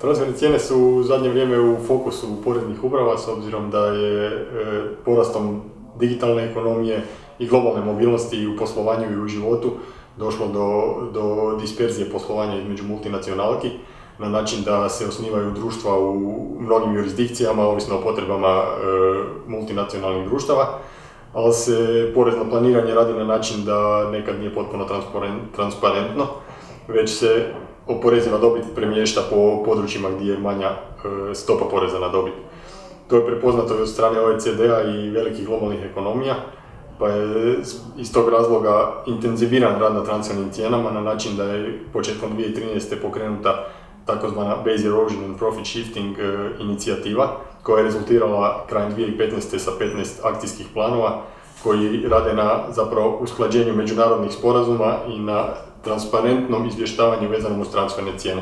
Transferne cijene su u zadnje vrijeme u fokusu poreznih uprava s obzirom da je porastom digitalne ekonomije i globalne mobilnosti u poslovanju i u životu došlo do disperzije poslovanja između multinacionalki na način da se osnivaju društva u mnogim jurisdikcijama, ovisno o potrebama multinacionalnih društava, ali se porezno planiranje radi na način da nekad nije potpuno transparentno, već se oporeziva dobit premješta po područjima gdje je manja stopa poreza na dobit. To je prepoznato i od strane OECD-a i velikih globalnih ekonomija, pa je iz tog razloga intenziviran rad na transfernim cijenama na način da je početkom 2013. pokrenuta takozvana Base Erosion and Profit Shifting inicijativa, koja je rezultirala krajem 2015. sa 15 akcijskih planova koji rade na zapravo usklađenju međunarodnih sporazuma i na transparentnom izvještavanju vezanom uz transferne cijene.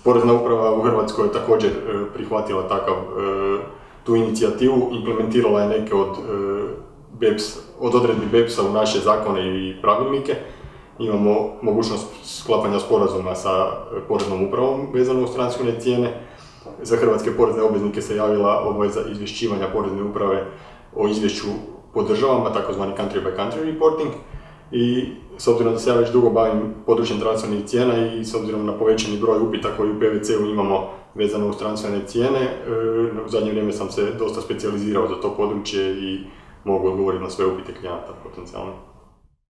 Porezna uprava u Hrvatskoj je također prihvatila tu inicijativu, implementirala je neke od odredbi BEPS-a u naše zakone i pravilnike. Imamo mogućnost sklapanja sporazuma sa poreznom upravom vezano uz transferne cijene. Za hrvatske porezne obveznike se javila obveza izvješćivanja porezne uprave o izvješću po državama, takozvani country by country reporting. I s obzirom da se ja već dugo bavim područjem transfernih cijena i s obzirom na povećani broj upita koji u PVC-u imamo vezano uz transferne cijene, u zadnje vrijeme sam se dosta specijalizirao za to područje i mogu odgovoriti na sve upite klijenata potencijalno.